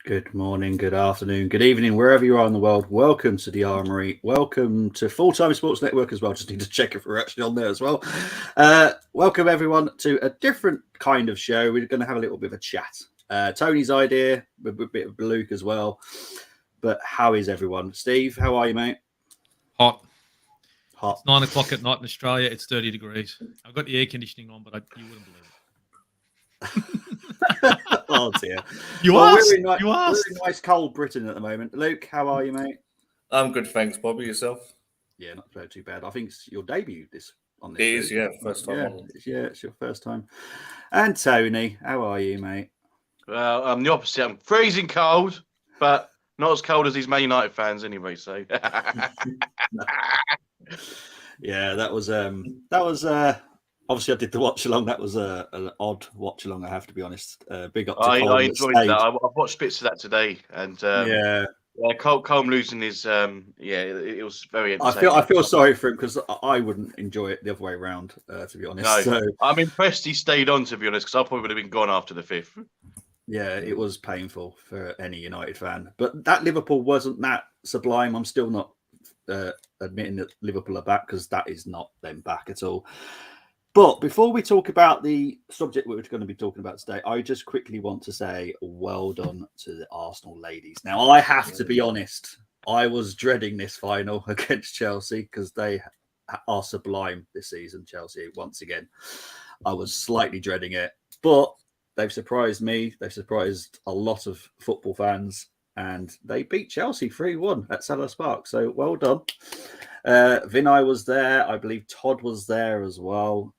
Good morning, good afternoon, good evening, wherever you are in the world. Welcome to the Armoury. Welcome to Full-Time Sports Network as well. Just need to check if we're actually on there as well. Welcome, everyone, to a different kind of show. We're going to have a little bit of a chat. Tony's idea, with a bit of Luke as well. But how is everyone? Steve, how are you, mate? Hot. Hot. It's 9 o'clock at night in Australia. It's 30 degrees. I've got the air conditioning on, but you wouldn't believe it. Oh dear. We're in nice cold Britain at the moment. Luke, how are you, mate? I'm good, thanks, Bobby. Yourself? Yeah, not too bad. I think it's your debut on this. It is, yeah, first time. It's your first time. And Tony, how are you, mate? Well, I'm the opposite. I'm freezing cold, but not as cold as these Man United fans, anyway. So, yeah, that was obviously I did the watch along. That was an odd watch along, I have to be honest. Big up to Colm. I enjoyed that. I've watched bits of that today, and Colm losing his it was very entertaining. I feel sorry for him because I wouldn't enjoy it the other way around, to be honest. No, so, I'm impressed he stayed on, to be honest, because I probably would have been gone after the fifth. Yeah, it was painful for any United fan, but that Liverpool wasn't that sublime. I'm still not admitting that Liverpool are back, because that is not them back at all. But before we talk about the subject we're going to be talking about today, I just quickly want to say well done to the Arsenal ladies. Now, I have to be honest, I was dreading this final against Chelsea because they are sublime this season, Chelsea, once again. I was slightly dreading it, but they've surprised me. They've surprised a lot of football fans, and they beat Chelsea 3-1 at Selhurst Park. So well done. Vinay was there. I believe Todd was there as well.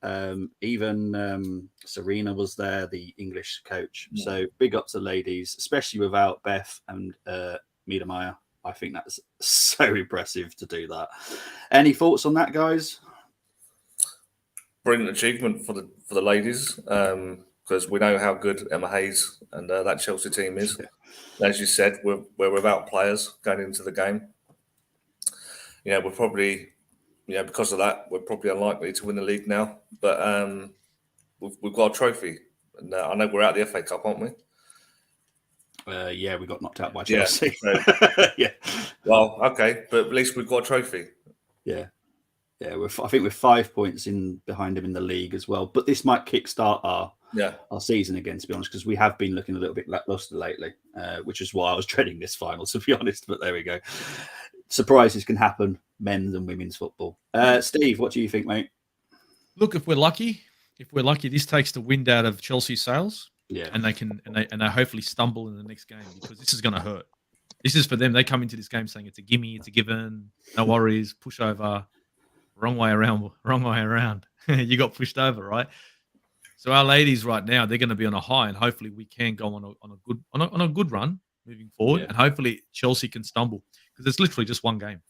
Even Serena was there, the English coach. Yeah. So big up to the ladies, especially without Beth and Miedemeier. I think that's so impressive to do that. Any thoughts on that, guys? Brilliant achievement for the ladies, because we know how good Emma Hayes and that Chelsea team is. As you said, we're without players going into the game. Yeah, we're probably, because of that, we're probably unlikely to win the league now. But we've got a trophy, and I know we're out of the FA Cup, aren't we? Yeah, we got knocked out by Chelsea. Yeah. Yeah. Well, okay, but at least we've got a trophy. Yeah. Yeah, I think we're 5 points behind him in the league as well. But this might kickstart our season again, to be honest, because we have been looking a little bit lackluster lately, which is why I was dreading this final, to be honest. But there we go. Surprises can happen, men's and women's football. Steve, what do you think, mate? Look, if we're lucky, this takes the wind out of Chelsea's sails. Yeah, and they hopefully stumble in the next game, because this is going to hurt. This is for them. They come into this game saying it's a gimme, it's a given, no worries, push over. Wrong way around. You got pushed over, right? So our ladies right now, they're going to be on a high, and hopefully we can go on a good run moving forward, and hopefully Chelsea can stumble, because it's literally just one game.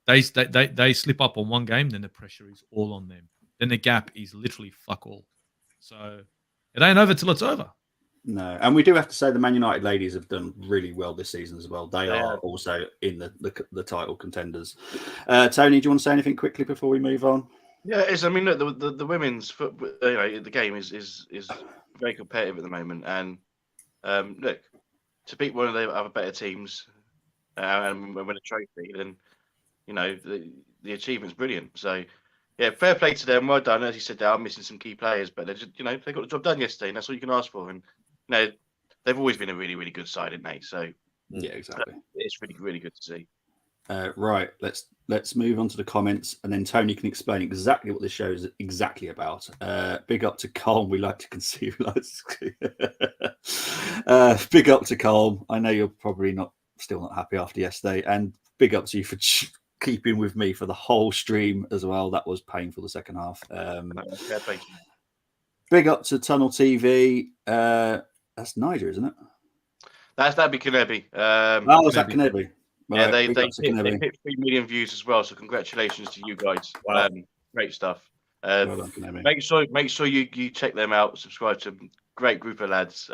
They slip up on one game, then the pressure is all on them. Then the gap is literally fuck all. So it ain't over till it's over. No, and we do have to say the Man United ladies have done really well this season as well. They are also in the title contenders. Tony, do you want to say anything quickly before we move on? Yeah, it is. I mean, look, the women's football, the game is very competitive at the moment, and look, to beat one of the other better teams and win a trophy, then the achievement's brilliant. So yeah, fair play to them. Well done. As you said, they are missing some key players, but they just they got the job done yesterday, and that's all you can ask for. And they've always been a really, really good side, haven't they? So yeah, exactly. It's really, really good to see. Right, let's move on to the comments, and then Tony can explain exactly what this show is exactly about. Big up to Colm. We like to conceive. Big up to Colm. I know you're probably still not happy after yesterday, and big up to you for keeping with me for the whole stream as well. That was painful, the second half. Big up to Tunnel TV. That's Niger, isn't it? That'd be Kanebi. Was that Kanebi? Yeah, they hit 3 million views as well. So congratulations to you guys. Wow. Great stuff. Well done, make sure you check them out. Subscribe to them. Great group of lads.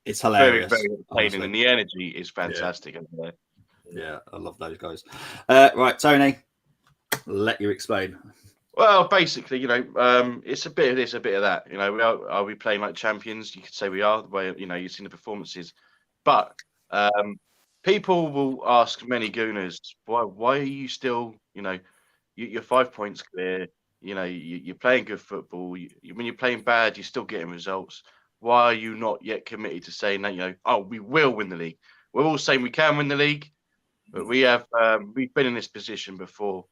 It's hilarious. Very entertaining, and the energy is fantastic. Yeah, I love those guys. Right, Tony, let you explain. Well, basically, it's a bit of this, a bit of that. Are we playing like champions? You could say we are. The way you've seen the performances, but People will ask many Gooners, why are you still, you're 5 points clear. You're playing good football. When you're playing bad, you're still getting results. Why are you not yet committed to saying that, we will win the league? We're all saying we can win the league, but we've been in this position before,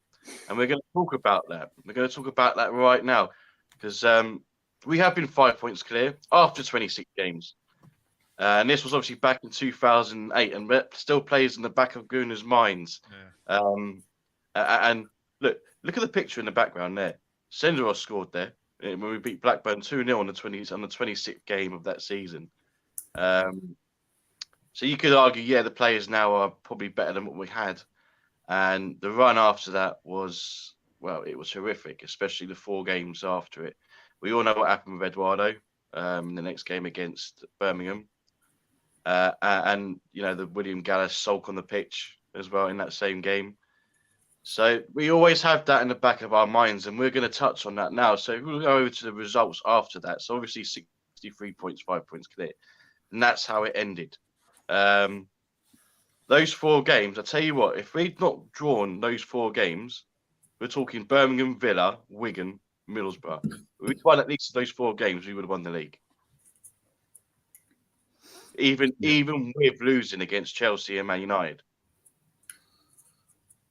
and we're going to talk about that. We're going to talk about that right now, because we have been 5 points clear after 26 games. And this was obviously back in 2008, and it still plays in the back of Gooner's minds. Yeah. And look at the picture in the background there. Senderos scored there when we beat Blackburn 2-0 on the 26th game of that season. So you could argue, the players now are probably better than what we had. And the run after that was, it was horrific, especially the 4 games after it. We all know what happened with Eduardo in the next game against Birmingham. And the William Gallas sulk on the pitch as well in that same game. So we always have that in the back of our minds, and we're going to touch on that now. So we'll go over to the results after that. So obviously 63 points, 5 points clear. And that's how it ended. Those 4 games, I tell you what, if we'd not drawn those 4 games, we're talking Birmingham, Villa, Wigan, Middlesbrough. If we'd won at least those 4 games, we would have won the league. Even with losing against Chelsea and Man United.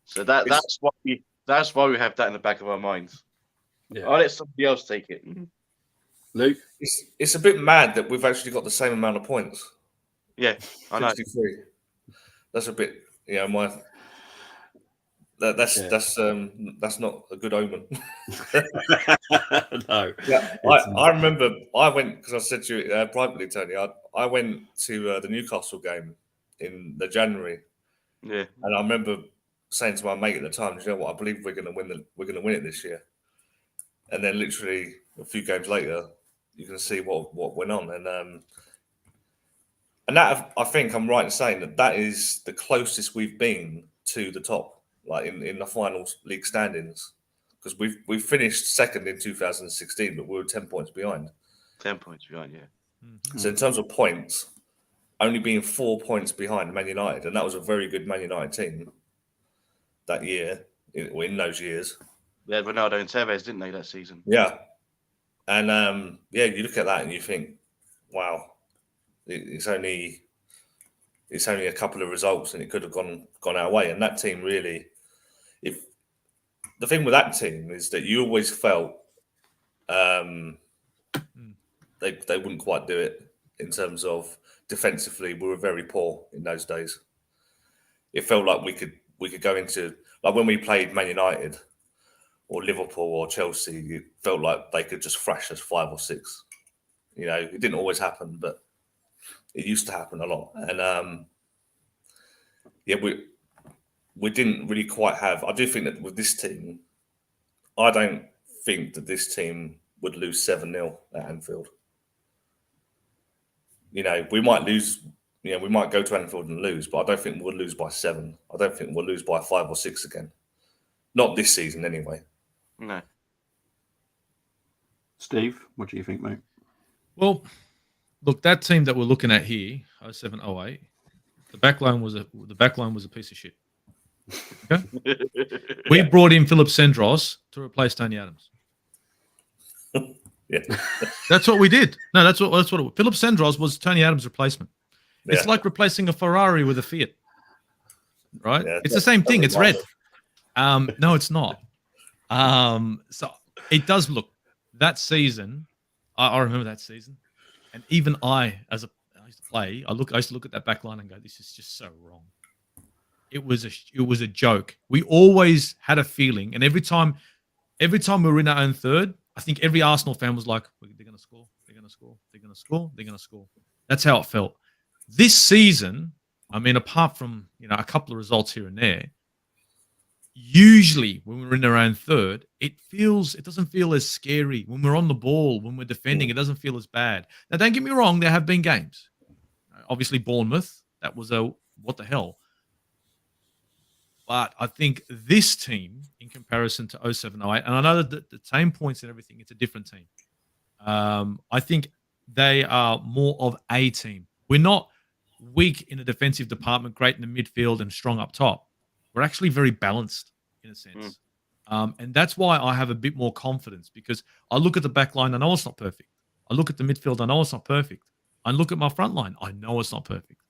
So that's why we have that in the back of our minds. Yeah. I'll let somebody else take it. Luke? It's a bit mad that we've actually got the same amount of points. Yeah, I know. 63. That's a bit, that's not a good omen. No. Yeah, I remember I went, because I said to you privately, Tony, I went to the Newcastle game in the January. Yeah. And I remember saying to my mate at the time, you know what, I believe we're going to win it this year. And then literally a few games later, you can see what went on. And that, I think I'm right in saying that is the closest we've been to the top, like in the final league standings, because we finished second in 2016, but we were 10 points behind. 10 points behind, yeah. Mm-hmm. So in terms of points, only being 4 points behind Man United, and that was a very good Man United team that year, in those years. They had Ronaldo and Tevez, didn't they, that season? Yeah. And you look at that and you think, wow, it's only a couple of results and it could have gone our way. And that team really, the thing with that team is that you always felt they wouldn't quite do it in terms of defensively. We were very poor in those days. It felt like we could go into, like when we played Man United or Liverpool or Chelsea, it felt like they could just thrash us 5 or 6. It didn't always happen, but it used to happen a lot. And we didn't really quite have. I do think that with this team, I don't think that this team would lose 7-0 at Anfield. We might lose. We might go to Anfield and lose, but I don't think we'll lose by 7. I don't think we'll lose by 5 or 6 again. Not this season, anyway. No. Steve, what do you think, mate? Well, look, that team that we're looking at here, 07-08, the back line was a piece of shit. Okay? We brought in Philip Sendros to replace Tony Adams. Yeah. That's what we did. No, that's what it was. Philip Sendros was Tony Adams' replacement. It's like replacing a Ferrari with a Fiat. Right? Yeah, it's the same thing. It's red. No, it's not. So it does look, that season, I remember that season. And even I used to play, I used to look at that back line and go, this is just so wrong. It was a joke. We always had a feeling, and every time we were in our own third, I think every Arsenal fan was like, they're going to score, they're going to score, they're going to score, they're going to score. That's how it felt. This season, I mean, apart from a couple of results here and there, usually when we're in our own third, it doesn't feel as scary. When we're on the ball, when we're defending, it doesn't feel as bad. Now, don't get me wrong, there have been games. Obviously, Bournemouth, that was what the hell. But I think this team, in comparison to 07-08, and I know that the same points and everything, it's a different team. I think they are more of a team. We're not weak in the defensive department, great in the midfield, and strong up top. We're actually very balanced in a sense. And that's why I have a bit more confidence, because I look at the back line, I know it's not perfect. I look at the midfield, I know it's not perfect. I look at my front line, I know it's not perfect.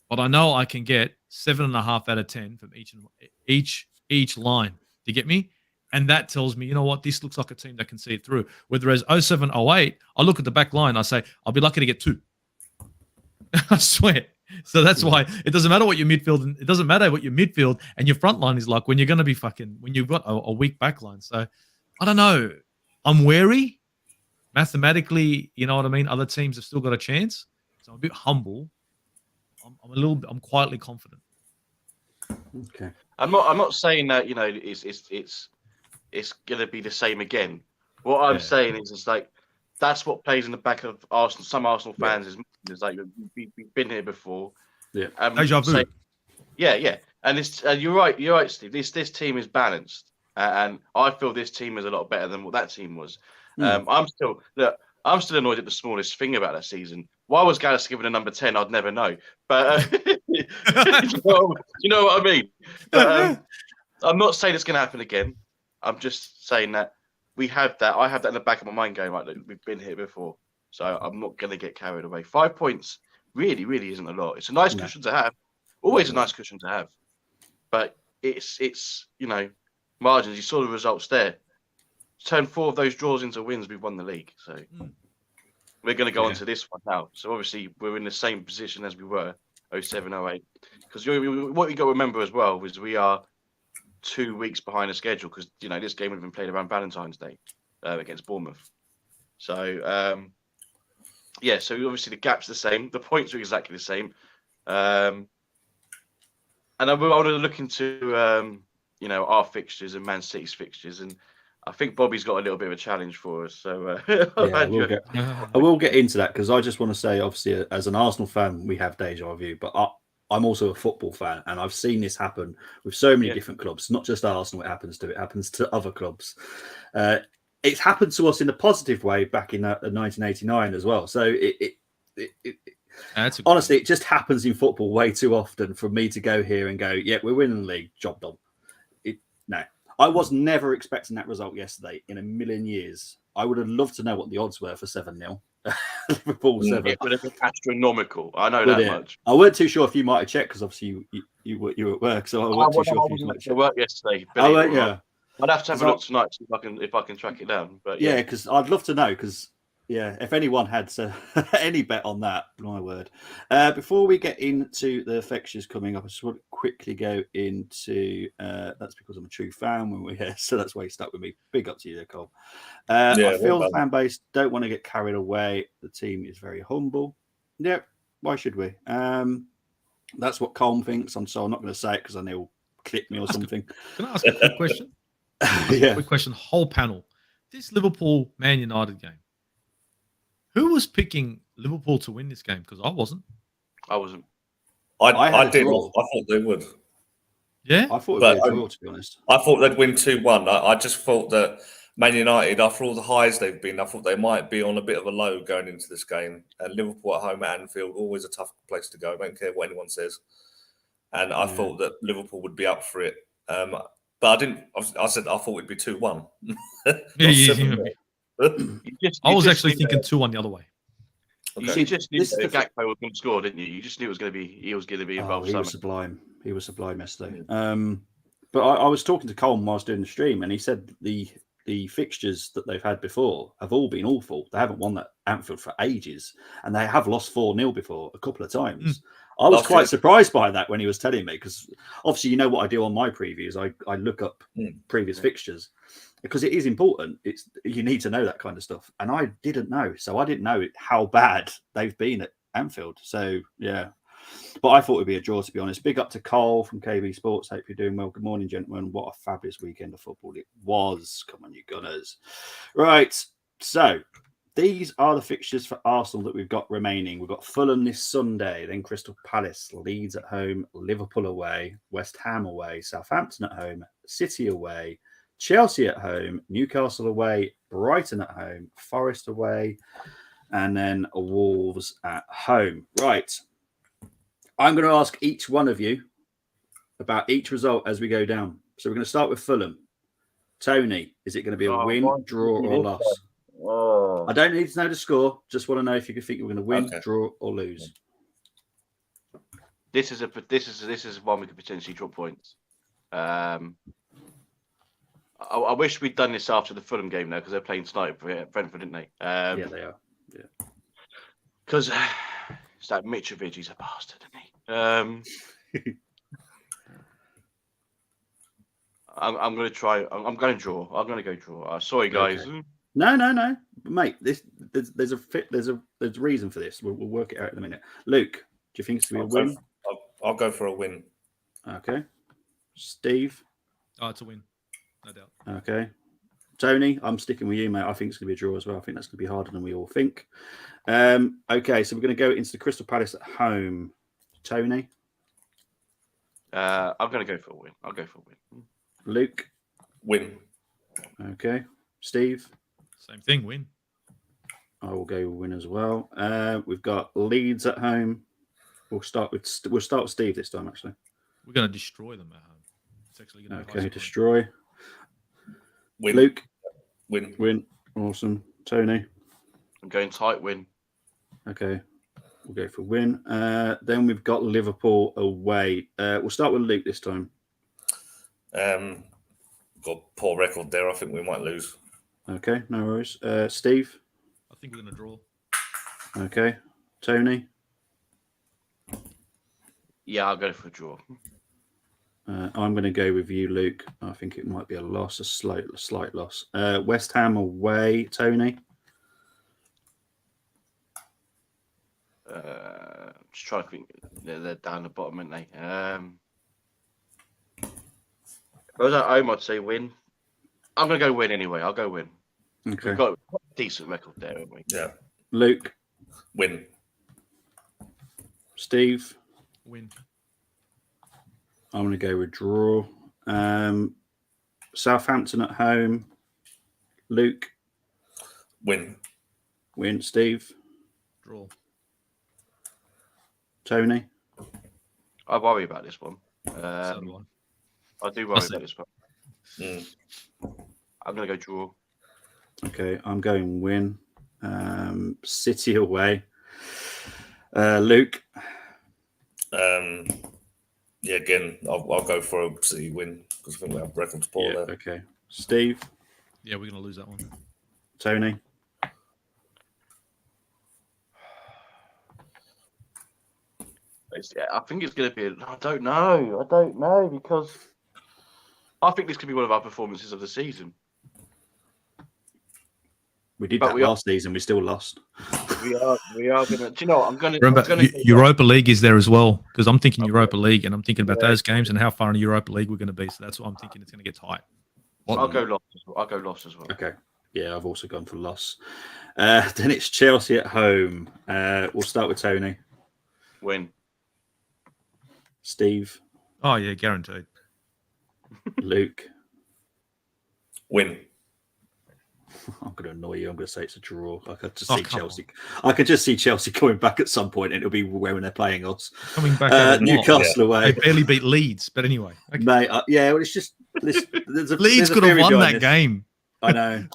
But I know I can get 7.5 out of 10 from each line. Do you get me? And that tells me, you know what, this looks like a team that can see it through. Whereas 07, 08, I look at the back line, I say, I'll be lucky to get 2. I swear. So that's why it doesn't matter what your midfield, it doesn't matter what your midfield and your front line is like when you're going to be when you've got a weak back line. So I don't know. I'm wary. Mathematically, you know what I mean? Other teams have still got a chance. So I'm a bit humble. I'm quietly confident. Okay. I'm not saying that, you know, it's gonna be the same again. What I'm saying is, it's like that's what plays in the back of Arsenal. Some Arsenal fans is like we've been here before. Yeah. Deja vu. Yeah. And it's you're right, Steve. This team is balanced, and I feel this team is a lot better than what that team was. I'm still annoyed at the smallest thing about that season. Why was Gallus given a number 10? I'd never know. But you know what I mean. But I'm not saying it's going to happen again. I'm just saying that we have that. I have that in the back of my mind going, right, look, we've been here before. So I'm not going to get carried away. 5 points really, really isn't a lot. It's a nice cushion to have. Always a nice cushion to have. But it's you know, margins. You saw the results there. Turn 4 of those draws into wins, we've won the league. So we're going to go on to this one now. So obviously we're in the same position as we were 07, 08. Because what you got to remember as well is we are 2 weeks behind the schedule, because, you know, this game would have been played around Valentine's Day against Bournemouth. So, so obviously the gap's the same. The points are exactly the same. And I want to look into, you know, our fixtures and Man City's fixtures, and I think Bobby's got a little bit of a challenge for us. So I will get into that, because I just want to say, obviously, as an Arsenal fan, we have deja vu, but I'm also a football fan, and I've seen this happen with so many different clubs, not just Arsenal. It happens to other clubs. It's happened to us in a positive way back in 1989 as well. So honestly, it just happens in football way too often for me to go here and go, yeah, we're winning the league, job done. No. I was never expecting that result yesterday in a million years. I would have loved to know what the odds were for 7-0. Liverpool 7. It would have been astronomical. I know that much. I weren't too sure if you might have checked, because obviously you were at work, so I weren't too sure if you might check. I worked yesterday. I'd have to have a look tonight to see if I can track it down. But yeah, because I'd love to know, because if anyone had any bet on that, my word. Before we get into the fixtures coming up, I just want to quickly go into that's because I'm a true fan when we're here, so that's why you stuck with me. Big up to you there, Cole. I feel the fan base don't want to get carried away. The team is very humble. Yep, why should we? That's what Colm thinks. I'm not going to say it because I know he'll clip me or something. Can I ask a quick question? Quick question. Whole panel. This Liverpool Man United game. Who was picking Liverpool to win this game? Because I wasn't. I wasn't. I did. I thought they would. Yeah? I thought it would be a draw, to be honest. I thought they'd win 2-1. I just thought that Man United, after all the highs they've been, I thought they might be on a bit of a low going into this game. And Liverpool at home at Anfield, always a tough place to go. I don't care what anyone says. And I thought that Liverpool would be up for it. But I didn't. I said I thought it'd be 2-1. I was actually thinking 2-1 the other way. Okay. You just knew that Gakpo was going to score, didn't you? You just knew he was going to be involved. He was sublime. He was sublime yesterday. But I was talking to Colm while I was doing the stream, and he said the fixtures that they've had before have all been awful. They haven't won that Anfield for ages, and they have lost 4-0 before a couple of times. I was quite surprised by that when he was telling me, because obviously you know what I do on my previews. I look up previous fixtures, because it is important. You need to know that kind of stuff, and I didn't know, so I didn't know how bad they've been at Anfield. So yeah, but I thought it'd be a draw, to be honest. Big up to Cole from KB Sports. Hope you're doing well. Good morning, gentlemen. What a fabulous weekend of football it was. Come on, you Gunners. Right, so these are the fixtures for Arsenal that we've got remaining. We've got Fulham this Sunday, then Crystal Palace, Leeds at home, Liverpool away, West Ham away, Southampton at home, City away, Chelsea at home, Newcastle away, Brighton at home, Forest away, and then Wolves at home. Right. I'm going to ask each one of you about each result as we go down. So we're going to start with Fulham. Tony, is it going to be a win, draw, or loss? Oh. I don't need to know the score. Just want to know if you think we're going to win, draw, or lose. This is one we could potentially drop points. I wish we'd done this after the Fulham game though, because they're playing tonight for Brentford, didn't they? Yeah, they are. Yeah. Because it's that Mitrovic, he's a bastard, isn't he? I'm going to try. I'm going to draw. I'm going to go draw. Sorry, guys. Okay. No, mate. There's a reason for this. We'll work it out in a minute. Luke, do you think it's going to be a win? I'll go for a win. Okay. Steve. Oh, it's a win, no doubt. Okay. Tony, I'm sticking with you, mate. I think it's going to be a draw as well. I think that's going to be harder than we all think. Okay, so we're going to go into the Crystal Palace at home. Tony. I'm going to go for a win. I'll go for a win. Luke. Win. Okay. Steve. Same thing, win. I will go win as well. We've got Leeds at home. We'll start with Steve this time, actually. We're going to destroy them at home. It's actually going to be destroy. Win. Luke. Win. Awesome. Tony. I'm going tight win. Okay. We'll go for win. Then we've got Liverpool away. We'll start with Luke this time. Got a poor record there. I think we might lose. Okay, no worries. Steve? I think we're going to draw. Okay. Tony? Yeah, I'll go for a draw. I'm going to go with you, Luke. I think it might be a loss, a slight loss. West Ham away. Tony? Just trying to think. They're down the bottom, aren't they? If I was at home, I'd say win. I'm going to go win anyway. I'll go win. Okay. We've got a decent record there, haven't we? Yeah. Luke? Win. Steve? Win. I'm going to go with draw. Southampton at home. Luke? Win. Win. Steve? Draw. Tony? I worry about this one. So do I do worry about this one. Mm. I'm going to go draw. Okay, I'm going win. City away. Luke? Yeah, again, I'll go for a City win because I think we have records poor there. Okay. Steve? Yeah, we're going to lose that one. Tony? I think it's going to be. I don't know because I think this could be one of our performances of the season. We did that last season. We still lost. We are going to. Do you know what? I'm going to. Remember, Europa League is there as well because I'm thinking Europa League and I'm thinking about those games and how far in Europa League we're going to be. So that's what I'm thinking. It's going to get tight. I'll go loss as well. Okay. Yeah, I've also gone for loss. Then it's Chelsea at home. We'll start with Tony. Win. Steve. Oh yeah, guaranteed. Luke. Win. I'm going to annoy you. I'm going to say it's a draw. I could just see Chelsea. I could just see Chelsea coming back at some point, and it'll be when they're playing us. Coming back. Newcastle away. They barely beat Leeds, but anyway. Okay. Mate, yeah. Well, it's just Leeds could have won that game. I know,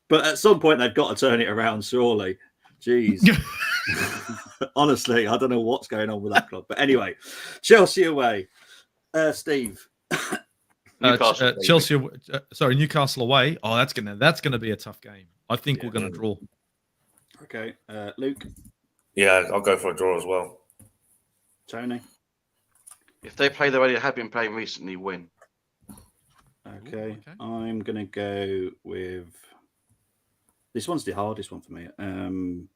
but at some point they've got to turn it around. Surely, jeez. Honestly, I don't know what's going on with that club. But anyway, Chelsea away. Steve. Newcastle away. Oh, that's gonna be a tough game. I think we're gonna draw. Okay, Luke. Yeah, I'll go for a draw as well. Tony. If they play the way they have been playing recently, win. Okay. I'm gonna go with. This one's the hardest one for me. I'm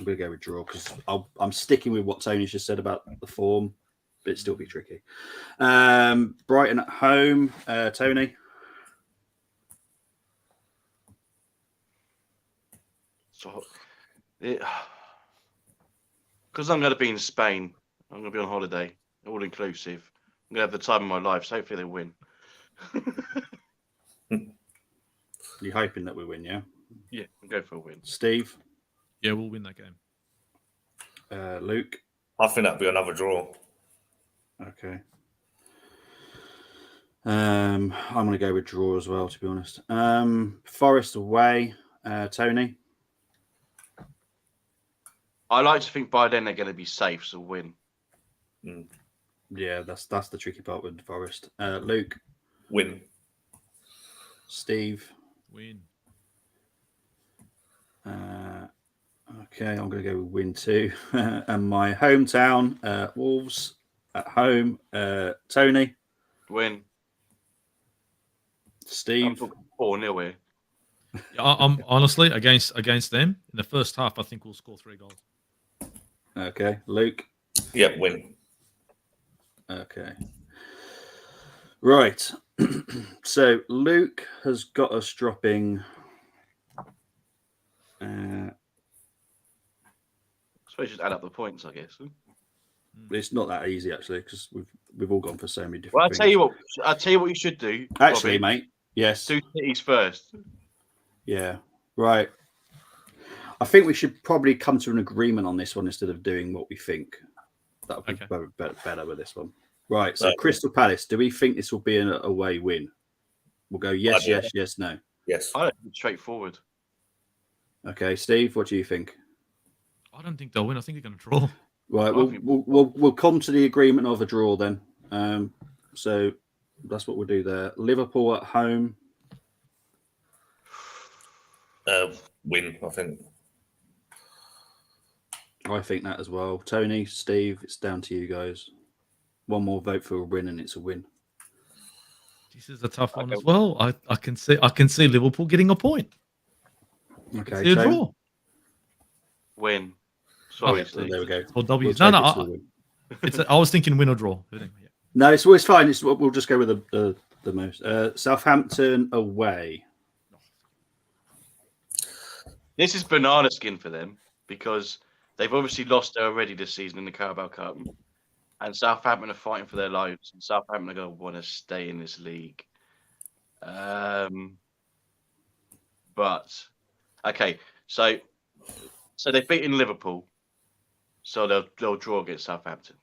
gonna go with draw because I'm sticking with what Tony's just said about the form. But it'd still be tricky. Brighton at home. Tony. So, because I'm going to be in Spain, I'm going to be on holiday, all inclusive. I'm going to have the time of my life. So hopefully they win. You're hoping that we win, yeah? Yeah, I'll go for a win. Steve. Yeah, we'll win that game. Luke. I think that'll be another draw. Okay. I'm going to go with draw as well, to be honest. Forest away. Tony? I like to think by then they're going to be safe, so win. Yeah, that's the tricky part with Forest. Luke? Win. Steve? Win. Okay, I'm going to go with win too. And my hometown, Wolves at home. Tony? Win. Steve? I'm talking 4-0 here. Yeah, I'm honestly against them in the first half. I think we'll score 3 goals. Okay, Luke? Yeah, win. Okay. Right. So Luke has got us dropping. I suppose just add up the points, I guess. It's not that easy actually because we've all gone for so many different. Well, things. I'll tell you what you should do. Actually, Bobby. mate. Yes. 2 cities first. Yeah. Right. I think we should probably come to an agreement on this one instead of doing what we think. That would be better with this one. Right. So Crystal Palace. Do we think this will be an away win? We'll go yes, no. Yes. I don't think it's straightforward. Okay, Steve. What do you think? I don't think they'll win. I think they're going to draw. Right, we'll come to the agreement of a draw then. So that's what we'll do there. Liverpool at home. Win, I think. I think that as well. Tony, Steve, it's down to you guys. One more vote for a win, and it's a win. This is a tough one as well. I can see Liverpool getting a point. Okay, see a draw. Win. Sorry, Steve. There we go. Or W. No. I was thinking win or draw. No, it's always fine. We'll just go with the most. Southampton away. This is banana skin for them because they've obviously lost already this season in the Carabao Cup, and Southampton are fighting for their lives. And Southampton are going to want to stay in this league. But okay, so they've beaten Liverpool, so they'll draw against Southampton.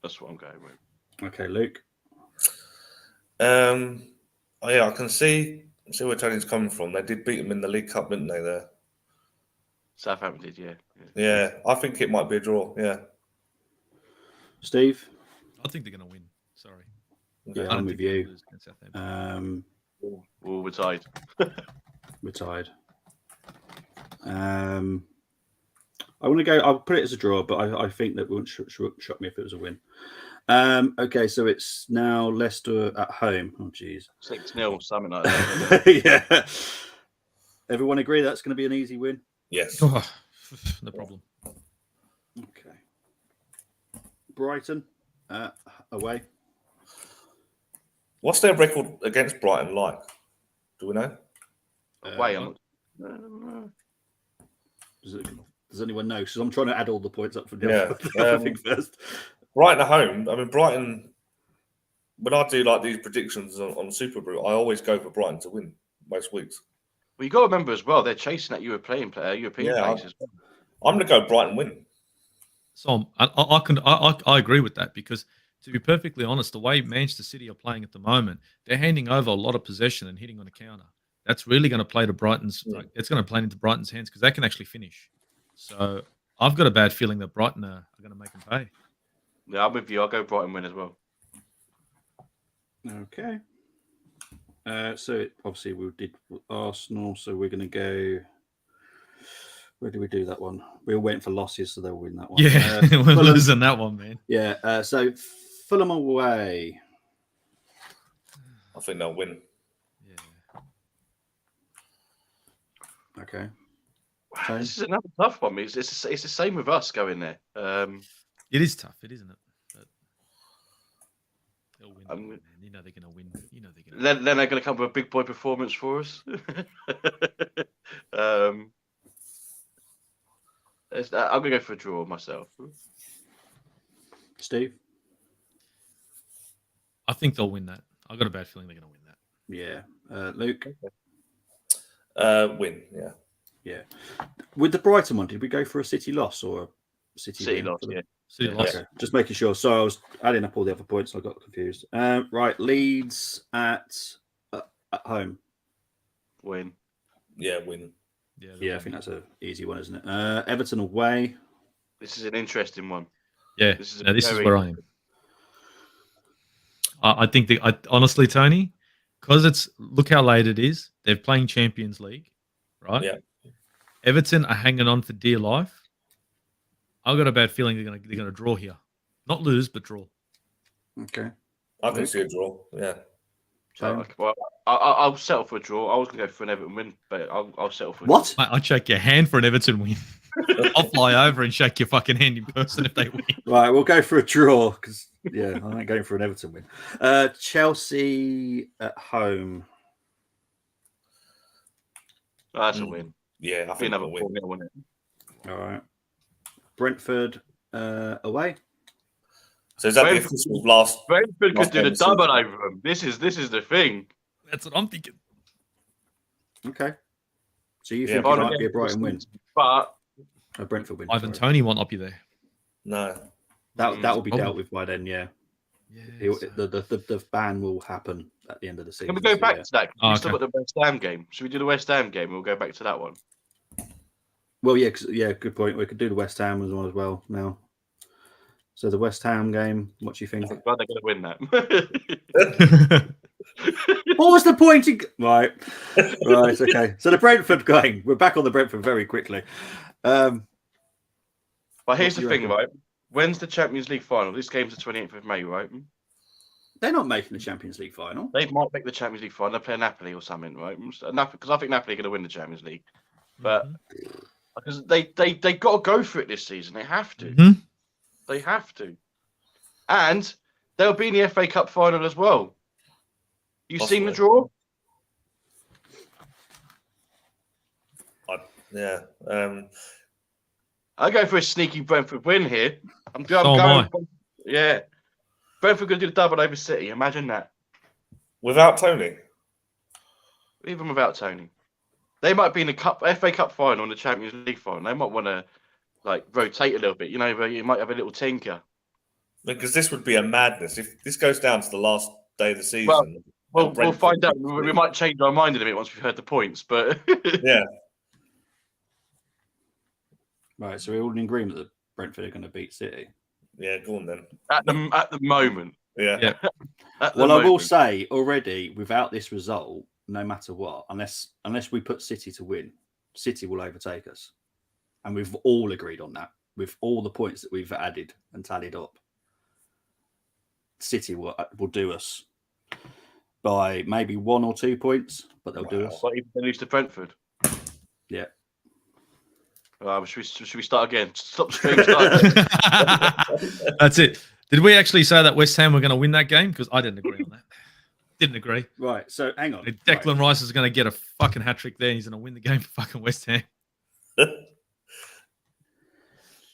That's what I'm going with. Okay, Luke. I can see where Tony's coming from. They did beat them in the League Cup, didn't they? There. Southampton did, yeah. Yeah, I think it might be a draw. Yeah. Steve. I think they're going to win. Sorry. Yeah, I'm with you. We're tied. We're tied. I want to go. I'll put it as a draw, but I think that wouldn't shock me if it was a win. Okay, so it's now Leicester at home. Oh, jeez. 6-0, something like that. Yeah. Everyone agree that's going to be an easy win? Yes. No problem. Okay. Brighton away. What's their record against Brighton like? Do we know? Away. Does anyone know? Because I'm trying to add all the points up for the other thing first. Brighton at home. I mean, Brighton. When I do like these predictions on Super Brew, I always go for Brighton to win most weeks. Well, you got to remember as well, they're chasing that European place as well. I'm going to go Brighton win. So I agree with that because, to be perfectly honest, the way Manchester City are playing at the moment, they're handing over a lot of possession and hitting on a counter. That's really going to play to Brighton's. It's going to play into Brighton's hands because they can actually finish. So I've got a bad feeling that Brighton are going to make them pay. Yeah, I'm with you. I'll go Brighton win as well. Okay. So obviously we did Arsenal, so we're going to go. Where do we do that one? We were waiting for losses, so they'll win that one. Yeah, we're losing that one, man. Yeah. So Fulham away. I think they'll win. Yeah. Okay. This is another tough one. It's the same with us going there. It is tough, isn't it? But they'll win. Man. You know they're going to win. Then they're going to come with a big boy performance for us. I'm going to go for a draw myself. Steve? I think they'll win that. I've got a bad feeling they're going to win that. Yeah. Luke? Win, yeah. With the Brighton one, did we go for a City loss or a City loss? Yeah. City lost. Okay. Just making sure. So I was adding up all the other points. I got confused. Right, Leeds at home. Win. Yeah, win. Yeah, I think that's an easy one, isn't it? Everton away. This is an interesting one. Yeah, This is this is where I am. I think honestly, Tony, because look how late it is. They're playing Champions League, right? Yeah. Everton are hanging on for dear life. I've got a bad feeling they're gonna draw here, not lose, but draw. Okay. I can see a draw. Yeah. Well, I'll settle for a draw. I was going to go for an Everton win, but I'll settle for a What? Mate, I'll shake your hand for an Everton win. I'll fly over and shake your fucking hand in person if they win. Right, we'll go for a draw because I ain't going for an Everton win. Chelsea at home. draw. That's a win. Yeah, I think Another we'll win. 4-0, wouldn't it? All right. Brentford away. So is that the official last? Brentford last could do game the of the season? double over them. This is the thing. That's what I'm thinking. Okay. So you Yeah, think it Final might be a game, Brighton win? But A Brentford win. Ivan sorry. Toney won't up you there. No. That will be Probably. dealt with by then, yeah. Yeah. The ban will happen at the end of the season. can we go back to that? Oh, We still okay. got the West Ham game. Should we do the West Ham game? We'll go back to that one. Well, yeah, good point. We could do the West Ham as well now. So the West Ham game, what do you think? I'm glad they're going to win that. What was the point? Right, okay. So the Brentford game, we're back on the Brentford very quickly. But here's do the you thing, reckon? right? When's the Champions League final? This game's the 28th of May, right? They're not making the Champions League final. They might make the Champions League final. They play Napoli or something, right? Because I think Napoli are going to win the Champions League. But because they got to go for it this season. They have to. Mhm. They have to. And they'll be in the FA Cup final as well. You seen the draw? Yeah. I go for a sneaky Brentford win here. I'm So going. am Yeah. Brentford going to do the double over City. Imagine that. Without Tony. Even without Tony. They might be in the FA Cup final and the Champions League final. They might want to rotate a little bit. You might have a little tinker. Because this would be a madness. If this goes down to the last day of the season. Well, we'll find out. We might change our mind in a bit once we've heard the points. But Yeah. Right, so we're all in agreement that Brentford are going to beat City. Yeah, go on then. at the moment, Yeah. I I will say already, without this result, no matter what, unless we put City to win, City will overtake us, and we've all agreed on that with all the points that we've added and tallied up. City will do us by maybe 1 or 2 points, but they'll do us. But even if they lose to Brentford. Yeah. Should we start again? Stop stream. Start again. That's it. Did we actually say that West Ham were going to win that game? Because I didn't agree on that. Didn't agree. Right. So hang on. Declan Rice is going to get a fucking hat trick there. And he's going to win the game for fucking West Ham.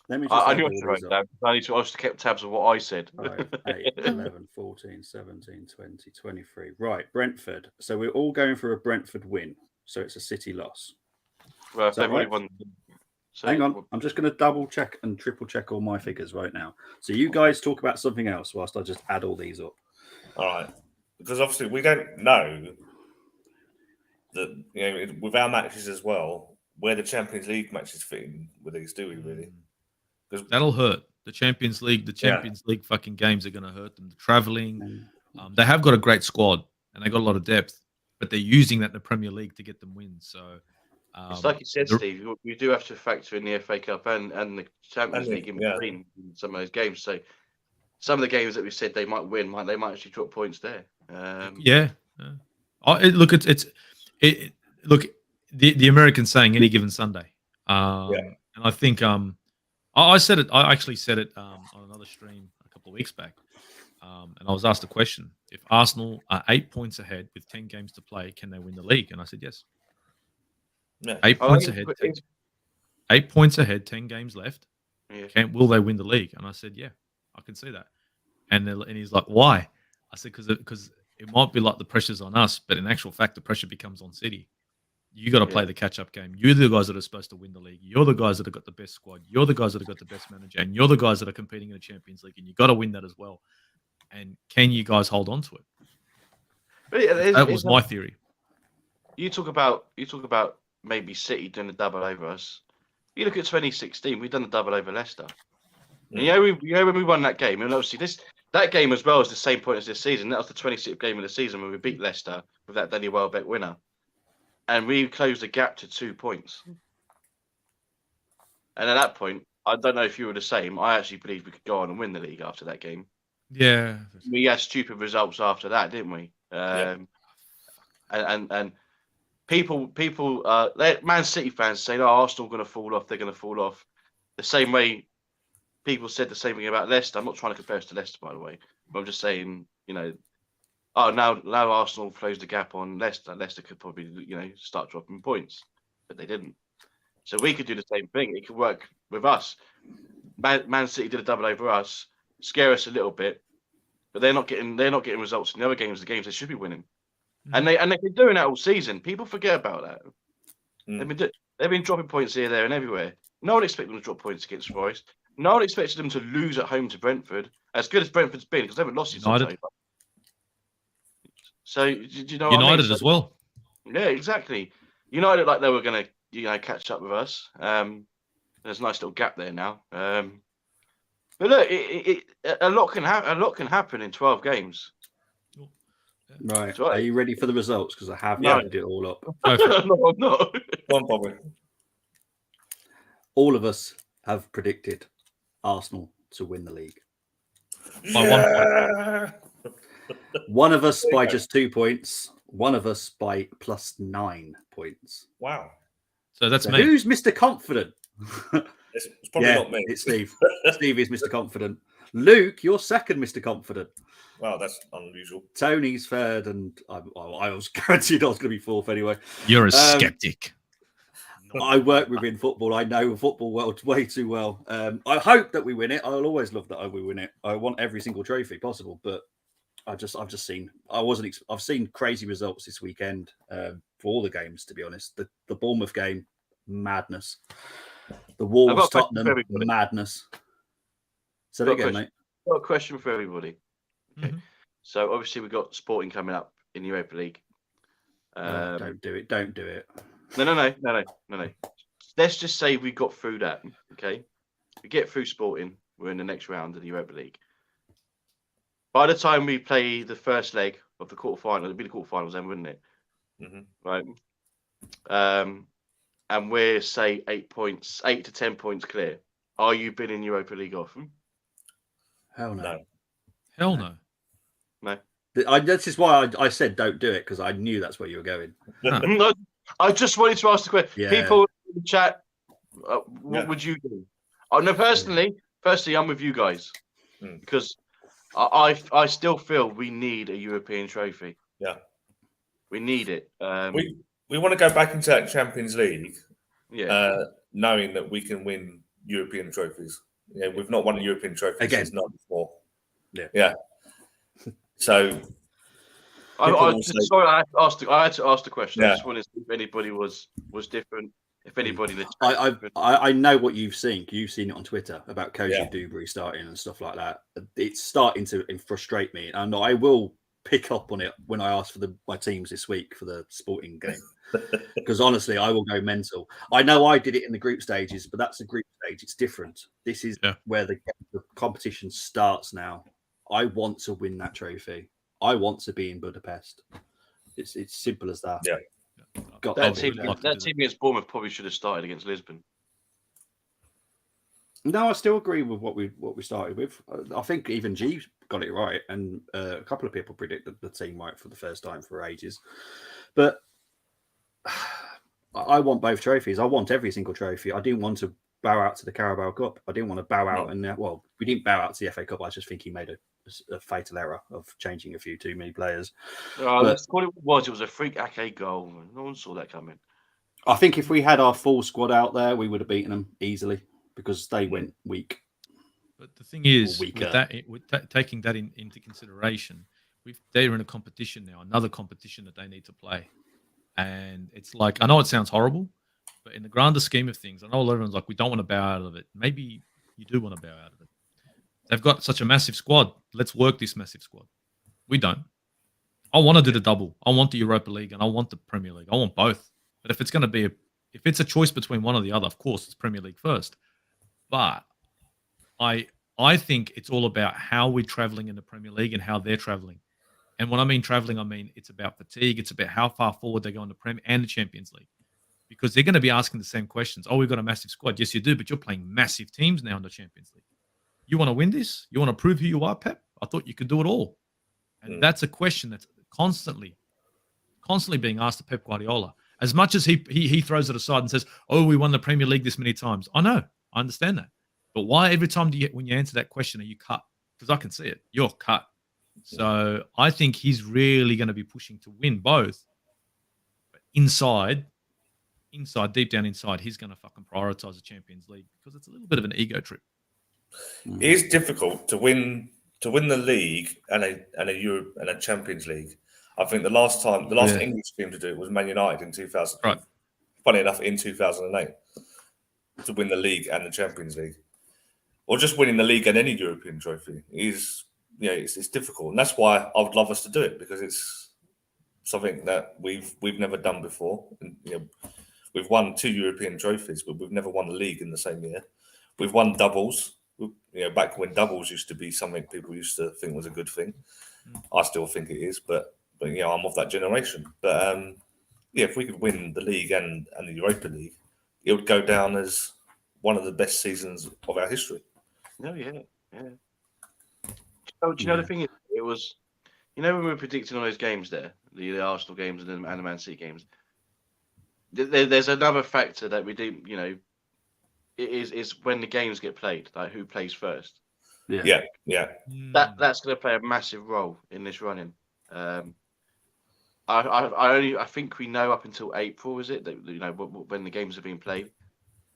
Let me just I add knew all I these should up. write that. I just kept tabs of what I said. 5, 8, 11, 14, 17, 20, 23. Right, Brentford. So we're all going for a Brentford win. So it's a City loss. Well, if Is that they've already right? won. So, Hang on. I'm just going to double check and triple check all my figures right now. So you guys talk about something else whilst I just add all these up. All right. Because obviously we don't know that, with our matches as well, where the Champions League matches fit in with these, do we really? Because That'll hurt. The Champions League League fucking games are going to hurt them. The traveling. They have got a great squad and they got a lot of depth, but they're using that in the Premier League to get them wins. So it's like you said, Steve. You do have to factor in the FA Cup and the Champions League in yeah. between some of those games. So some of the games that we said they might win, they might actually drop points there. Look, look. The American saying any given Sunday. And I think I said it. I actually said it on another stream a couple of weeks back, and I was asked a question: if Arsenal are 8 points ahead with 10 games to play, can they win the league? And I said yes. Yeah. 8 points ahead. 8 points ahead. 10 games left. Yeah. Will they win the league? And I said, yeah, I can see that. And he's like, why? I said, because it might be like the pressure's on us, but in actual fact, the pressure becomes on City. You got to play the catch-up game. You're the guys that are supposed to win the league. You're the guys that have got the best squad. You're the guys that have got the best manager, and you're the guys that are competing in the Champions League, and you got to win that as well. And can you guys hold on to it? That was my theory. You talk about maybe City doing the double over us. You look at 2016, we've done the double over Leicester. Yeah. And when we won that game, and obviously that game as well is the same point as this season. That was the 26th game of the season when we beat Leicester with that Danny Welbeck winner. And we closed the gap to 2 points. And at that point, I don't know if you were the same. I actually believed we could go on and win the league after that game. Yeah. We had stupid results after that, didn't we? And people, Man City fans saying, "Oh, Arsenal are going to fall off. They're going to fall off." The same way people said the same thing about Leicester. I'm not trying to compare us to Leicester, by the way. But I'm just saying, now Arsenal closed the gap on Leicester. Leicester could probably, start dropping points, but they didn't. So we could do the same thing. It could work with us. Man City did a double over us, scare us a little bit, but they're not getting results in the other games. The games they should be winning, and they've been doing that all season. People forget about that. They've been dropping points here, there, and everywhere. No one expected them to drop points against Forest. No one expected them to lose at home to Brentford. As good as Brentford's been, because they haven't lost since October. So do you know United what I mean? as well. Yeah, exactly. United looked like they were going to, catch up with us. There's a nice little gap there now. But look, a lot can happen in 12 games. Right. Are you ready for the results? Because I have added it all up. No, I'm not. Go on, Bobby. All of us have predicted Arsenal to win the league. By 1 point. One of us by just 2 points. One of us by +9 points. Wow. So that's me. Who's Mr. Confident? It's probably not me. It's Steve. Steve is Mr. Confident. Luke, you're second, Mr. Confident. Wow, that's unusual. Tony's third, and I was guaranteed I was going to be fourth anyway. You're a skeptic. I work within football. I know the football world way too well. I hope that we win it. I'll always love that we win it. I want every single trophy possible, but I've seen crazy results this weekend for all the games. To be honest, the Bournemouth game, madness. The Wolves Tottenham, madness. So there you go, mate. I've got a question for everybody. Okay, Mm-hmm. So obviously we've got Sporting coming up in the Europa League. Don't do it. Don't do it. No. Let's just say we got through that. Okay, we get through Sporting. We're in the next round of the Europa League. By the time we play the first leg of the quarterfinal, it'd be the quarterfinals then, wouldn't it? Mm-hmm. Right. And we're say 8 to 10 points clear. Are you bidding Europa League off? Hell no. Hell no. No. This is why I said don't do it, because I knew that's where you were going. No, I just wanted to ask the question. Yeah. People in the chat, what would you do? No, personally, I'm with you guys because I still feel we need a European trophy. Yeah, we need it. We want to go back into that Champions League, knowing that we can win European trophies. Yeah, we've not won a European trophy since '94. Yeah. So, I had to ask the question. I just wanted to see if anybody was different. If anybody, I know what you've seen. You've seen it on Twitter about Koji Dewberry starting and stuff like that. It's starting to frustrate me, and I will pick up on it when I ask for my teams this week for the Sporting game. Because honestly, I will go mental. I know I did it in the group stages, but that's a group stage. It's different. This is where the competition starts now. I want to win that trophy. I want to be in Budapest. It's simple as that. Yeah. That team against Bournemouth probably should have started against Lisbon. No, I still agree with what we started with. I think even G got it right, and a couple of people predicted the team right for the first time for ages. But I want both trophies. I want every single trophy. I didn't want to bow out to the Carabao Cup. I didn't want to bow out, we didn't bow out to the FA Cup. I just think he made a fatal error of changing a few too many players. Let's call it what it was. A freak Ake goal. No one saw that coming. I think if we had our full squad out there, we would have beaten them easily because they went weak. But the thing is, taking that into consideration, they're in a competition now, another competition that they need to play. And it's like, I know it sounds horrible, but in the grander scheme of things, I know everyone's like, we don't want to bow out of it. Maybe you do want to bow out of it. They've got such a massive squad. Let's work this massive squad. We don't. I want to do the double. I want the Europa League and I want the Premier League. I want both. But if it's going to be if it's a choice between one or the other, of course it's Premier League first. But I think it's all about how we're traveling in the Premier League and how they're traveling. And when I mean traveling, I mean it's about fatigue. It's about how far forward they go in the Premier and the Champions League. Because they're going to be asking the same questions. Oh, we've got a massive squad. Yes, you do, but you're playing massive teams now in the Champions League. You want to win this? You want to prove who you are, Pep? I thought you could do it all. And that's a question that's constantly being asked to Pep Guardiola. As much as he throws it aside and says, oh, we won the Premier League this many times. I know. I understand that. But why every time when you answer that question, are you cut? Because I can see it. You're cut. So I think he's really going to be pushing to win both. But inside, deep down inside, he's going to fucking prioritize the Champions League because it's a little bit of an ego trip. It is difficult to win the league and a Europe and a Champions League. I think the last English team to do it was Man United in 2000. Right. Funny enough, in 2008 to win the league and the Champions League, or just winning the league and any European trophy is, it's difficult, and that's why I would love us to do it because it's something that we've never done before. And, we've won 2 European trophies, but we've never won the league in the same year. We've won doubles. Back when doubles used to be something people used to think was a good thing. I still think it is, but I'm of that generation. But if we could win the league and the Europa League, it would go down as one of the best seasons of our history. No, yeah. Do you know the thing is, it was, when we were predicting all those games there, the Arsenal games and the Man City games, there's another factor that we do, is when the games get played, like who plays first. Yeah. That's going to play a massive role in this running. I think we know up until April, is it? That, when the games are being played.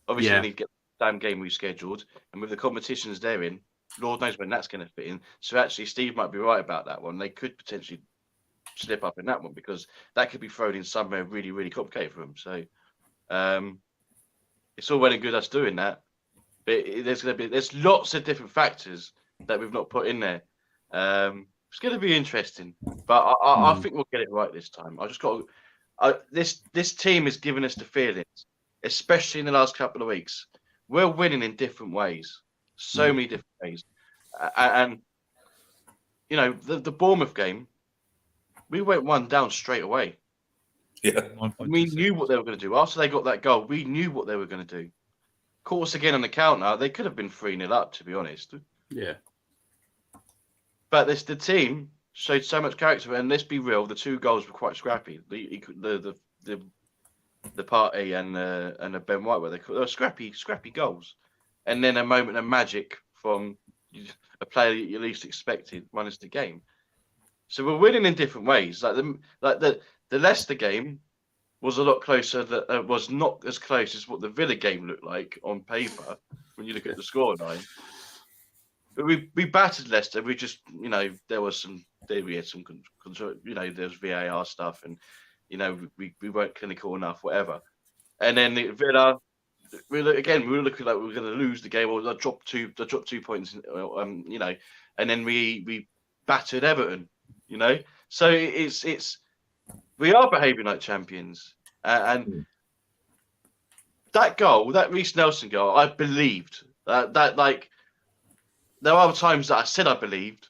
Obviously, we need to get the damn game rescheduled, and with the competitions they're in, Lord knows when that's going to fit in. So actually, Steve might be right about that one. They could potentially slip up in that one because that could be thrown in somewhere really, really complicated for them. So it's all well and good us doing that, but there's lots of different factors that we've not put in there. It's going to be interesting, but I think we'll get it right this time. I just got this team has given us the feelings, especially in the last couple of weeks. We're winning in different ways, so many different ways, and the Bournemouth game, we went 1 down straight away. Yeah, we knew what they were going to do after they got that goal. We knew what they were going to do. Caught us again on the counter. They could have been 3-0 up, to be honest. Yeah. But the team showed so much character, and let's be real, the 2 goals were quite scrappy. The Partey and the Ben White, they were scrappy goals, and then a moment of magic from a player that you least expected won us the game. So we're winning in different ways. Like the Leicester game was a lot closer. That was not as close as what the Villa game looked like on paper when you look at the scoreline. But we battered Leicester. We just, we had some control. There was VAR stuff, and we weren't clinical enough, whatever. And then the Villa, we were looking like we were going to lose the game, or they dropped 2 points, and then we battered Everton. So it's we are behaving like champions, and that goal, that Reece Nelson goal, I believed that like. There are times that I said I believed,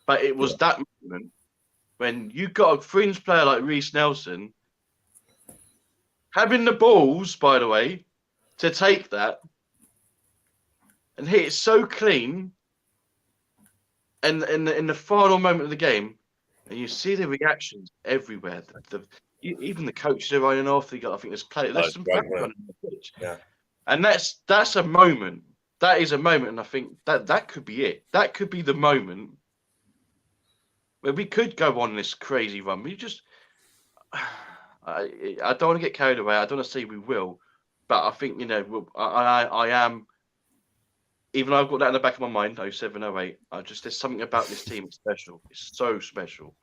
but it was that moment when you got a fringe player like Reece Nelson having the balls, by the way, to take that and hit it so clean, and in the final moment of the game, and you see the reactions everywhere. Even the coaches are running off. I think there's some running on the pitch. Yeah, and that's a moment. That is a moment, and I think that could be it. That could be the moment where we could go on this crazy run. We just, I don't want to get carried away. I don't want to say we will, but I think I am. Even though I've got that in the back of my mind, 07, 08, there's something about this team that's special. It's so special.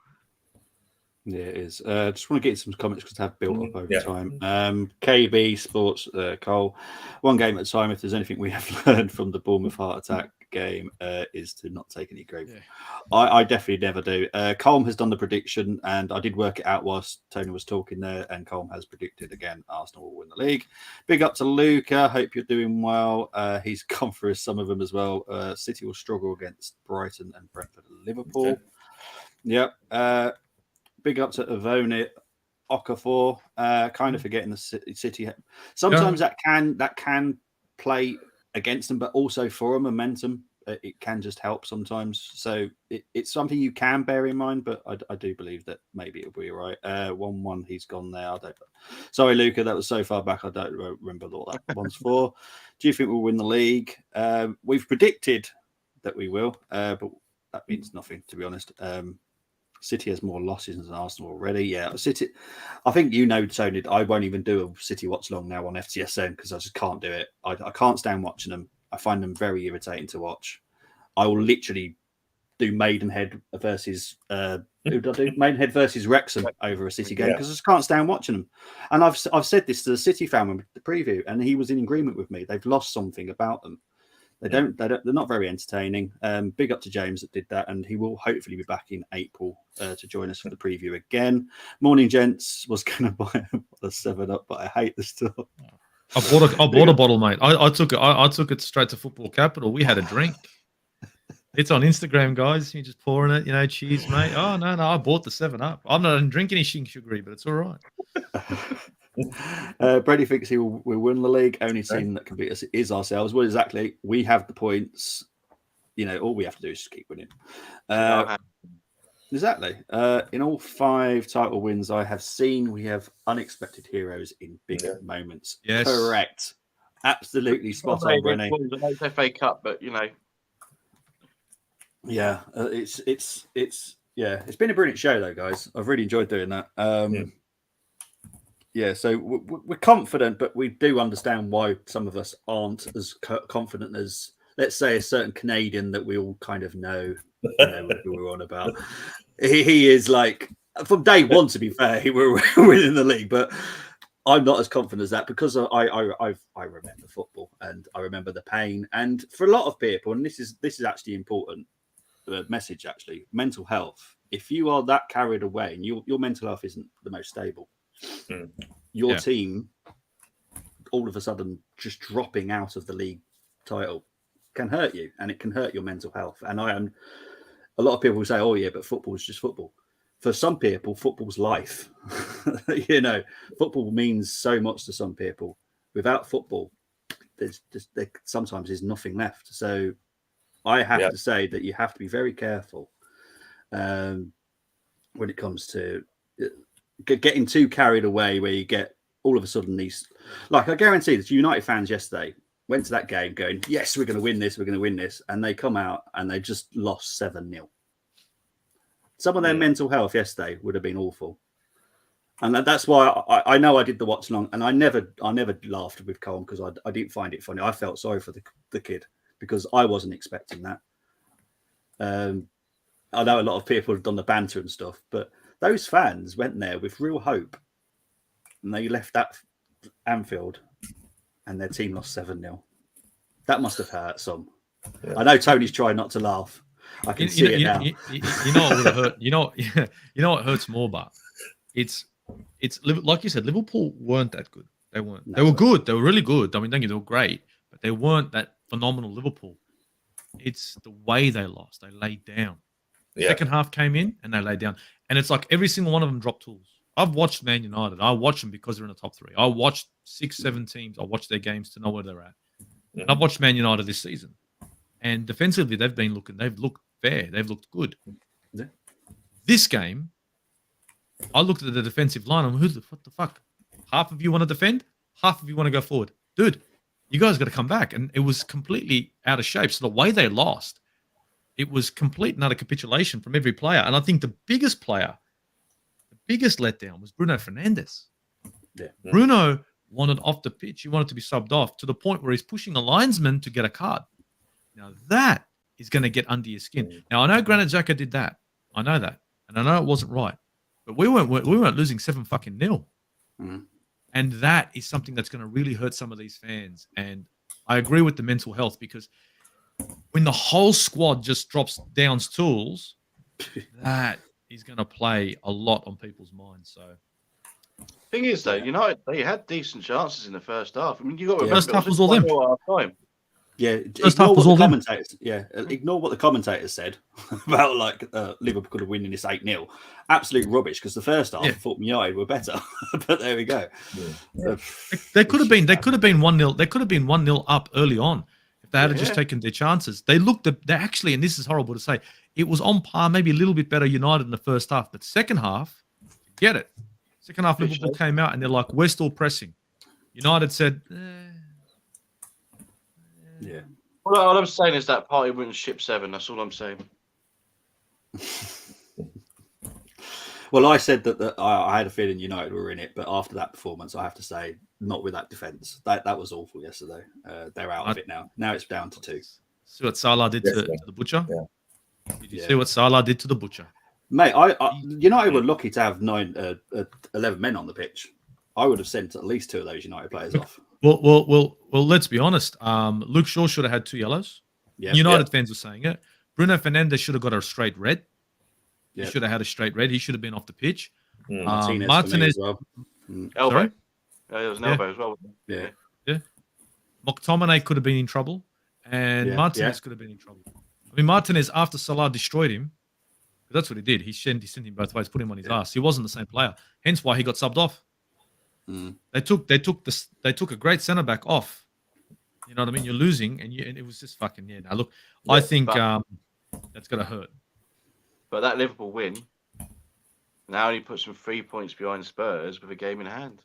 Yeah, it is. Just want to get some comments because have built up over Yeah. time. KB Sports, Cole, one game at a time. If there's anything we have learned from the Bournemouth heart attack game, is to not take any grief. Yeah. I definitely never do. Colm has done the prediction, and I did work it out whilst Tony was talking there, and Colm has predicted again Arsenal will win the league. Big up to Luca. Hope you're doing well. He's gone through some of them as well. City will struggle against Brighton and Brentford and Liverpool. Okay. Yep. Big up to Avoni Okafor. Kind of forgetting the City. Sometimes that can play against them, but also for a momentum. It can just help sometimes. So it's something you can bear in mind, but I do believe that maybe it'll be all right. 1-1, he's gone there. Sorry, Luca, that was so far back. I don't remember what that one's for. Do you think we'll win the league? We've predicted that we will, but that means nothing, to be honest. City has more losses than Arsenal already. Yeah, City. I think Tony, I won't even do a City watch long now on FTSN because I just can't do it. I can't stand watching them. I find them very irritating to watch. I will literally do Maidenhead versus Maidenhead versus Wrexham over a City game because I just can't stand watching them. And I've said this to the City fan with the preview, and he was in agreement with me. They've lost something about them. They're not very entertaining. Big up to James that did that, and he will hopefully be back in April to join us for the preview again. Morning, gents. Was going to buy a 7-Up, but I hate the stuff. I bought a bottle, mate. I took it straight to Football Capital. We had a drink. It's on Instagram, guys. You're just pouring it, cheers, mate. Oh no, I bought the 7-Up. I didn't drink any sugary, but it's all right. Brady thinks he will win the league. Only team that can beat us is ourselves. Well, exactly. We have the points. All we have to do is just keep winning. Exactly. In all 5 title wins I have seen, we have unexpected heroes in big moments. Yes. Correct. Absolutely spot on, Rennie. It's FA Cup, but Yeah, it's been a brilliant show though, guys. I've really enjoyed doing that. So we're confident, but we do understand why some of us aren't as confident as, let's say, a certain Canadian that we all kind of know what we were on about. He is like, from day one, to be fair, he were winning the league, but I'm not as confident as that because I remember football and I remember the pain. And for a lot of people, and this is actually important, the message actually, mental health. If you are that carried away and your mental health isn't the most stable, your team all of a sudden just dropping out of the league title can hurt you, and it can hurt your mental health. And a lot of people will say, oh yeah, but football is just football. For some people, football's life. Football means so much to some people. Without football, there sometimes is nothing left. So I have to say that you have to be very careful when it comes to getting too carried away, where you get all of a sudden these, like I guarantee that United fans yesterday went to that game going, yes, we're going to win this, and they come out and they just lost 7-0. Some of their mental health yesterday would have been awful. And that's why I know I did the watch along, and I never laughed with Colm because I didn't find it funny. I felt sorry for the kid because I wasn't expecting that. I know a lot of people have done the banter and stuff, but those fans went there with real hope, and they left that Anfield, and their team lost 7-0. That must have hurt some. Yeah. I know Tony's trying not to laugh. I can see it now. You know what would have hurt? You know what hurts more, but it's like you said, Liverpool weren't that good. They weren't. No, they were good. They were really good. I mean, they were great, but they weren't that phenomenal Liverpool. It's the way they lost. They laid down. Yeah. Second half came in and they laid down. And it's like every single one of them dropped tools. I've watched Man United. I watch them because they're in the top 3. I watched 6-7 teams. I watch their games to know where they're at. And I've watched Man United this season. And defensively, they've looked fair. They've looked good. Yeah. This game, I looked at the defensive line and what the fuck? Half of you want to defend, half of you want to go forward. Dude, you guys got to come back. And it was completely out of shape. So the way they lost, it was complete and utter capitulation from every player. And I think the biggest letdown was Bruno Fernandes. Yeah. Bruno wanted off the pitch. He wanted to be subbed off to the point where he's pushing a linesman to get a card. Now that is going to get under your skin. Now I know Granit Xhaka did that. I know that. And I know it wasn't right. but we weren't losing 7 fucking nil. Mm. And that is something that's going to really hurt some of these fans. And I agree with the mental health, because when the whole squad just drops Downs' tools, that is going to play a lot on people's minds. So, thing is, though, United, they had decent chances in the first half. I mean, you got to Yeah. remember, First half was all them. Time. Yeah, First half was all them. Ignore what the commentators said about like Liverpool could have won this 8-0. Absolute rubbish, because the first half I thought United were better. But there we go. Yeah. They could have been 1-0. They could have been 1-0 up early on if they had just taken their chances. They actually, and this is horrible to say, it was on par, maybe a little bit better United in the first half, but second half, get it. Second half, Liverpool came out and they're like, we're still pressing. United said, Yeah. Well, all I'm saying is that party wouldn't ship 7. That's all I'm saying. Well, I said that I had a feeling United were in it, but after that performance, I have to say, not with that defence. That was awful yesterday. They're out of it now. Now it's down to 2. See what Salah did to the Butcher? Yeah. Did you see what Salah did to the Butcher? Mate, United were lucky to have 11 men on the pitch. I would have sent at least 2 of those United players off. Well, let's be honest. Luke Shaw should have had 2 yellows. Yeah. United fans were saying it. Bruno Fernandes should have got a straight red. Yeah. He should have had a straight red. He should have been off the pitch. Martinez as well. Elbow. Sorry? There was an elbow as well. Yeah. McTominay could have been in trouble, and Martinez could have been in trouble. I mean, Martinez, after Salah destroyed him, that's what he did. He sent him both ways, put him on his ass. He wasn't the same player. Hence why he got subbed off. Mm. They took a great centre back off. You know what I mean? You're losing, and it was just fucking Now look, I think that's gonna hurt. But that Liverpool win now only puts them 3 points behind Spurs with a game in hand.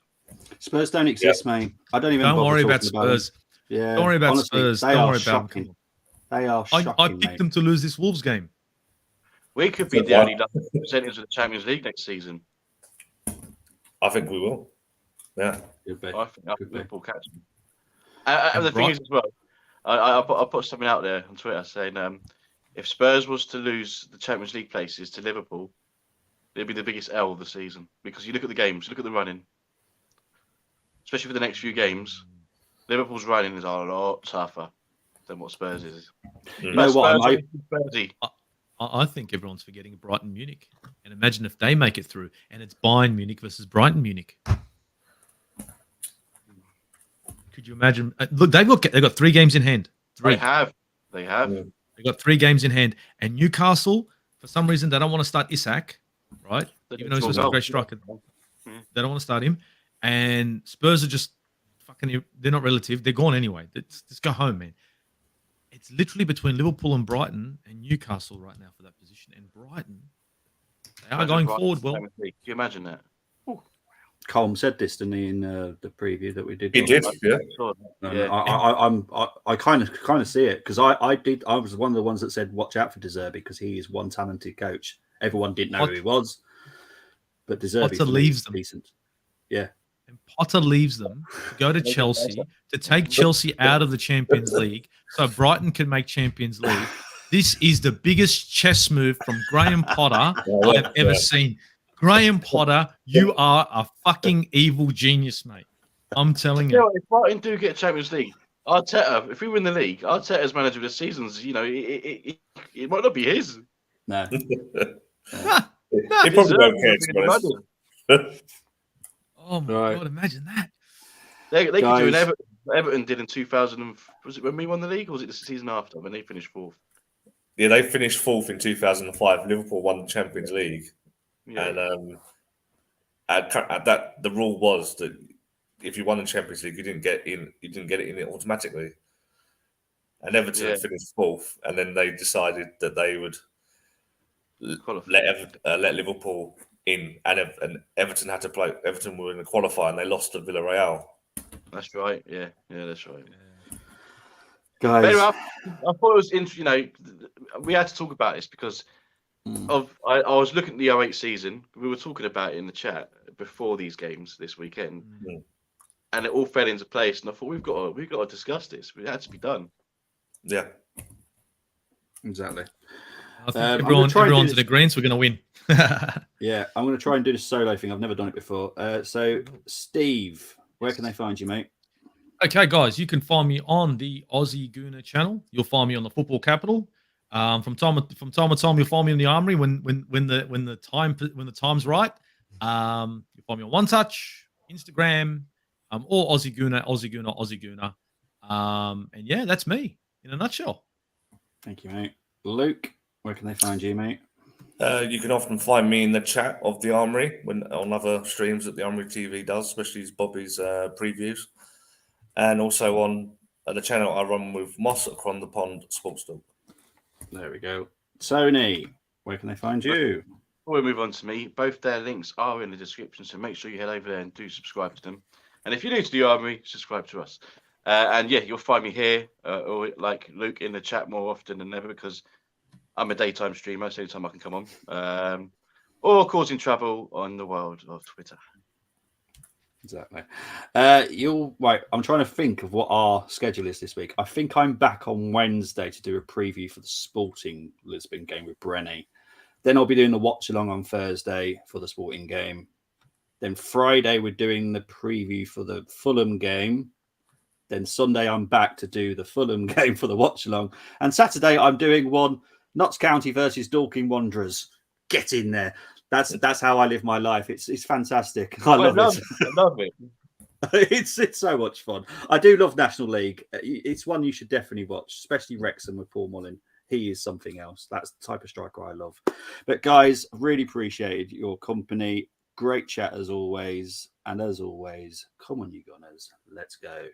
Spurs don't exist, mate. I don't even. Don't worry about Spurs. Yeah, don't worry about honestly, Spurs. They don't are worry shocking. about them. They are shocking. I picked them to lose this Wolves game. We could be the only representatives of the Champions League next season. I think we will. Yeah. I think Liverpool catch them. And the thing is as well, I put something out there on Twitter saying if Spurs was to lose the Champions League places to Liverpool, it'd be the biggest L of the season. Because you look at the games, look at the running. Especially for the next few games, Liverpool's running is a lot tougher than what Spurs is. You know what? I think everyone's forgetting Brighton Munich. And imagine if they make it through and it's Bayern Munich versus Brighton Munich. Could you imagine? Look, they've got 3 games in hand. 3. They have. They've got 3 games in hand. And Newcastle, for some reason, they don't want to start Isak, right? Even though he's supposed to be a great striker. They don't want to start him. And Spurs are just fucking, they're not relative. They're gone anyway. Just go home, man. It's literally between Liverpool and Brighton and Newcastle right now for that position. And Brighton, they are going forward well. Can you imagine that? Colm said this, didn't he, in the preview that we did? He did, yeah. I kind of see it, because I was one of the ones that said watch out for De Zerbi, because he is one talented coach. Everyone didn't know who he was, but De Zerbi leaves them decent. Yeah. And Potter leaves them to go to Chelsea to take Chelsea out of the Champions League so Brighton can make Champions League. This is the biggest chess move from Graham Potter I've ever seen. Graham Potter, you are a fucking evil genius, mate. I'm telling you. If Brighton do get Champions League, Arteta, if we win the league, Arteta's manager of the seasons, it might not be his. No. He probably won't care, to be honest. Oh my God, imagine that. They could do an Everton did in 2000. Was it when we won the league, or was it the season after when they finished 4th? Yeah, they finished 4th in 2005. Liverpool won the Champions League. Yeah. And at that, the rule was that if you won the Champions League, you didn't get in it automatically. And Everton finished 4th, and then they decided that they would let Liverpool in, and Everton had to play. Everton were in the qualifier, and they lost to Villarreal. That's right. Yeah, that's right. Guys, anyway, I thought it was interesting. We had to talk about this because I was looking at the 08 season. We were talking about it in the chat before these games this weekend, and it all fell into place. And I thought we've got to discuss this. It had to be done. Yeah, exactly. I think everyone's in agreement. We're going to win. Yeah, I'm going to try and do this solo thing. I've never done it before. So, Steve, where can they find you, mate? Okay, guys, you can find me on the Aussie Gooner channel. You'll find me on the Football Capital. From time to time, you'll find me in the Armoury when the time's right. You'll find me on One Touch, Instagram, or Aussie Gooner. And yeah, that's me in a nutshell. Thank you, mate. Luke, where can they find you, mate? You can often find me in the chat of the Armoury on other streams that the Armoury TV does, especially Bobby's previews, and also on the channel I run with Moss across the pond, SportsTalk. There we go. Tony, where can they find you? Before we move on to me, both their links are in the description, so make sure you head over there and do subscribe to them. And if you're new to the Armoury, subscribe to us. And yeah, you'll find me here, or like Luke, in the chat more often than ever, because I'm a daytime streamer, so anytime I can come on. Or causing trouble on the world of Twitter. Exactly. Right. I'm trying to think of what our schedule is this week. I think I'm back on Wednesday to do a preview for the Sporting Lisbon game with Brenny. Then I'll be doing the watch along on Thursday for the Sporting game. Then Friday we're doing the preview for the Fulham game. Then Sunday I'm back to do the Fulham game for the watch along. And Saturday I'm doing one Notts County versus Dorking Wanderers. Get in there. That's how I live my life. It's fantastic. I love it. I love it. It's so much fun. I do love National League. It's one you should definitely watch, especially Wrexham with Paul Mullin. He is something else. That's the type of striker I love. But guys, really appreciated your company. Great chat as always. And as always, come on, you Gunners. Let's go.